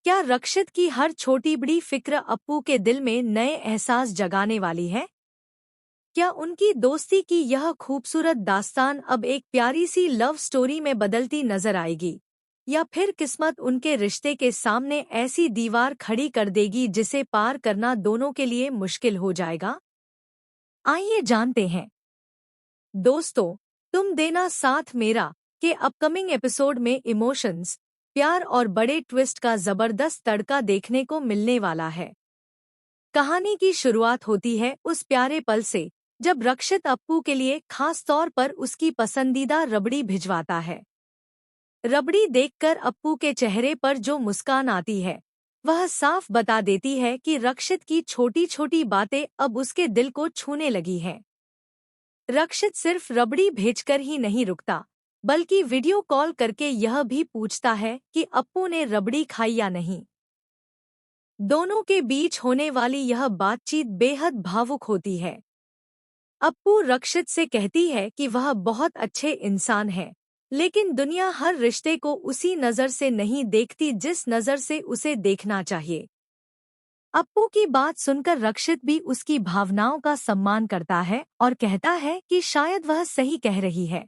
क्या रक्षित की हर छोटी बड़ी फिक्र अप्पू के दिल में नए एहसास जगाने वाली है? क्या उनकी दोस्ती की यह खूबसूरत दास्तान अब एक प्यारी सी लव स्टोरी में बदलती नजर आएगी, या फिर किस्मत उनके रिश्ते के सामने ऐसी दीवार खड़ी कर देगी जिसे पार करना दोनों के लिए मुश्किल हो जाएगा? आइए जानते हैं। दोस्तों, तुम देना साथ मेरा के अपकमिंग एपिसोड में इमोशंस, प्यार और बड़े ट्विस्ट का जबरदस्त तड़का देखने को मिलने वाला है। कहानी की शुरुआत होती है उस प्यारे पल से जब रक्षित अप्पू के लिए खास तौर पर उसकी पसंदीदा रबड़ी भिजवाता है। रबड़ी देखकर अप्पू के चेहरे पर जो मुस्कान आती है, वह साफ बता देती है कि रक्षित की छोटी छोटी बातें अब उसके दिल को छूने लगी हैं। रक्षित सिर्फ रबड़ी भेजकर ही नहीं रुकता, बल्कि वीडियो कॉल करके यह भी पूछता है कि अप्पू ने रबड़ी खाई या नहीं। दोनों के बीच होने वाली यह बातचीत बेहद भावुक होती है। अप्पू रक्षित से कहती है कि वह बहुत अच्छे इंसान है, लेकिन दुनिया हर रिश्ते को उसी नज़र से नहीं देखती जिस नज़र से उसे देखना चाहिए। अप्पू की बात सुनकर रक्षित भी उसकी भावनाओं का सम्मान करता है और कहता है कि शायद वह सही कह रही है।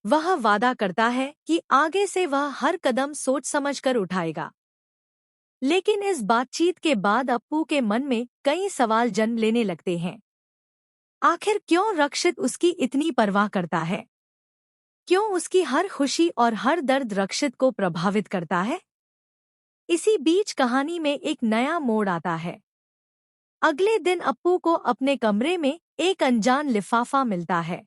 वह वादा करता है कि आगे से वह हर कदम सोच समझकर उठाएगा। लेकिन इस बातचीत के बाद अप्पू के मन में कई सवाल जन्म लेने लगते हैं। आखिर क्यों रक्षित उसकी इतनी परवाह करता है? क्यों उसकी हर खुशी और हर दर्द रक्षित को प्रभावित करता है? इसी बीच कहानी में एक नया मोड़ आता है। अगले दिन अप्पू को अपने कमरे में एक अनजान लिफाफा मिलता है।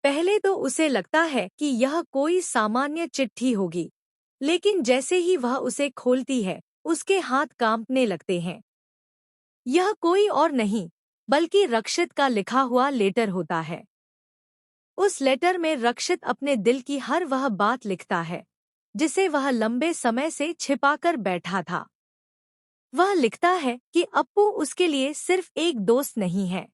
पहले तो उसे लगता है कि यह कोई सामान्य चिट्ठी होगी, लेकिन जैसे ही वह उसे खोलती है, उसके हाथ कांपने लगते हैं। यह कोई और नहीं, बल्कि रक्षित का लिखा हुआ लेटर होता है। उस लेटर में रक्षित अपने दिल की हर वह बात लिखता है, जिसे वह लंबे समय से छिपाकर बैठा था। वह लिखता है कि अप्पू उसके लिए सिर्फ एक दोस्त नहीं है।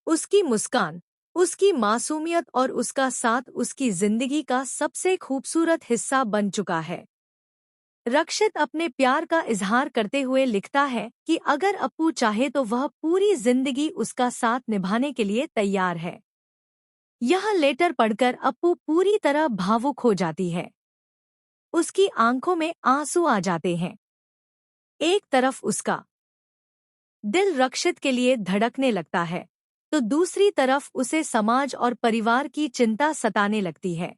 उसकी मुस्कान, उसकी मासूमियत और उसका साथ उसकी जिंदगी का सबसे खूबसूरत हिस्सा बन चुका है। रक्षित अपने प्यार का इजहार करते हुए लिखता है कि अगर अप्पू चाहे तो वह पूरी जिंदगी उसका साथ निभाने के लिए तैयार है। यह लेटर पढ़कर अप्पू पूरी तरह भावुक हो जाती है। उसकी आंखों में आंसू आ जाते हैं। एक तरफ उसका दिल रक्षित के लिए धड़कने लगता है, तो दूसरी तरफ उसे समाज और परिवार की चिंता सताने लगती है।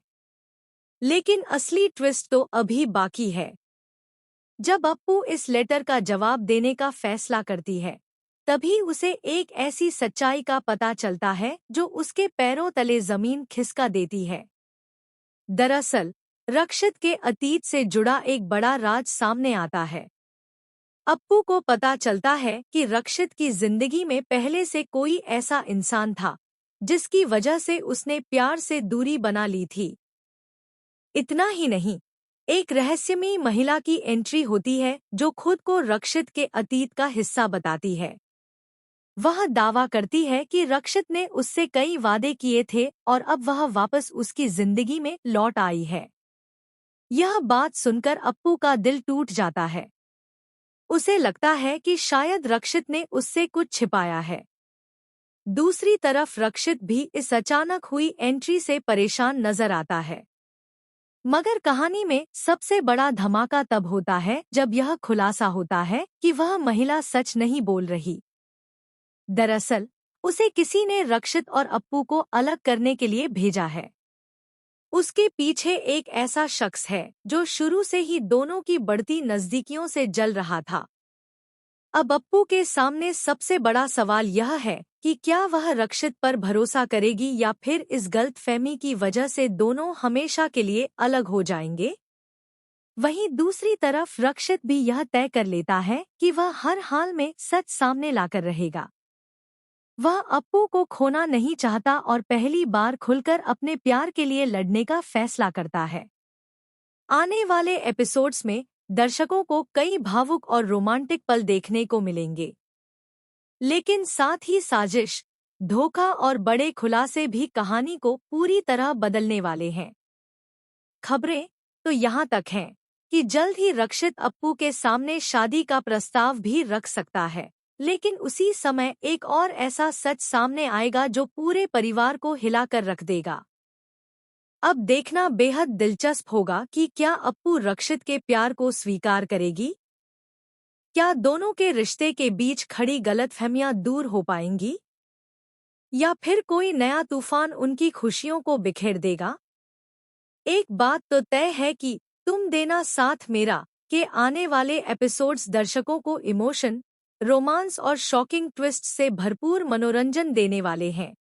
लेकिन असली ट्विस्ट तो अभी बाकी है। जब अप्पू इस लेटर का जवाब देने का फैसला करती है, तभी उसे एक ऐसी सच्चाई का पता चलता है जो उसके पैरों तले जमीन खिसका देती है। दरअसल, रक्षित के अतीत से जुड़ा एक बड़ा राज सामने आता है। अप्पू को पता चलता है कि रक्षित की जिंदगी में पहले से कोई ऐसा इंसान था, जिसकी वजह से उसने प्यार से दूरी बना ली थी। इतना ही नहीं, एक रहस्यमयी महिला की एंट्री होती है जो खुद को रक्षित के अतीत का हिस्सा बताती है। वह दावा करती है कि रक्षित ने उससे कई वादे किए थे और अब वह वापस उसकी जिंदगी में लौट आई है। यह बात सुनकर अप्पू का दिल टूट जाता है। उसे लगता है कि शायद रक्षित ने उससे कुछ छिपाया है। दूसरी तरफ रक्षित भी इस अचानक हुई एंट्री से परेशान नजर आता है। मगर कहानी में सबसे बड़ा धमाका तब होता है जब यह खुलासा होता है कि वह महिला सच नहीं बोल रही। दरअसल, उसे किसी ने रक्षित और अप्पू को अलग करने के लिए भेजा है। उसके पीछे एक ऐसा शख्स है जो शुरू से ही दोनों की बढ़ती नजदीकियों से जल रहा था। अब अप्पू के सामने सबसे बड़ा सवाल यह है कि क्या वह रक्षित पर भरोसा करेगी या फिर इस गलतफहमी की वजह से दोनों हमेशा के लिए अलग हो जाएंगे। वहीं दूसरी तरफ रक्षित भी यह तय कर लेता है कि वह हर हाल में सच सामने लाकर रहेगा। वह अप्पू को खोना नहीं चाहता और पहली बार खुलकर अपने प्यार के लिए लड़ने का फैसला करता है। आने वाले एपिसोड्स में दर्शकों को कई भावुक और रोमांटिक पल देखने को मिलेंगे, लेकिन साथ ही साजिश, धोखा और बड़े खुलासे भी कहानी को पूरी तरह बदलने वाले हैं। खबरें तो यहाँ तक हैं, कि जल्द ही रक्षित अप्पू के सामने शादी का प्रस्ताव भी रख सकता है। लेकिन उसी समय एक और ऐसा सच सामने आएगा जो पूरे परिवार को हिलाकर रख देगा। अब देखना बेहद दिलचस्प होगा कि क्या अप्पू रक्षित के प्यार को स्वीकार करेगी? क्या दोनों के रिश्ते के बीच खड़ी गलतफहमियां दूर हो पाएंगी? या फिर कोई नया तूफान उनकी खुशियों को बिखेर देगा? एक बात तो तय है कि तुम देना साथ मेरा के आने वाले एपिसोड्स दर्शकों को इमोशन, रोमांस और शॉकिंग ट्विस्ट से भरपूर मनोरंजन देने वाले हैं।